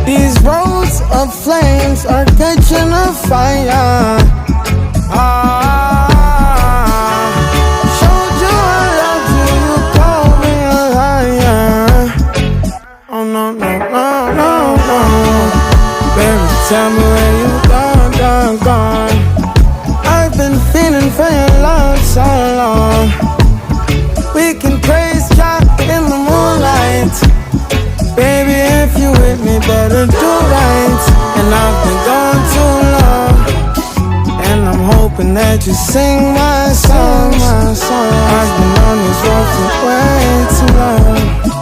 These roads of flames are catching a fire. Showed you I loved you, you called me a liar. Oh no, no, no, no, no. Baby, tell me where you gone, gone, gone. I've been feeling for your love so long. We can praise God in the moonlight. Baby, if you with me, better do right. And I've been gone too long, and I'm hoping that you sing my song, my song. I've been on this road for way too long.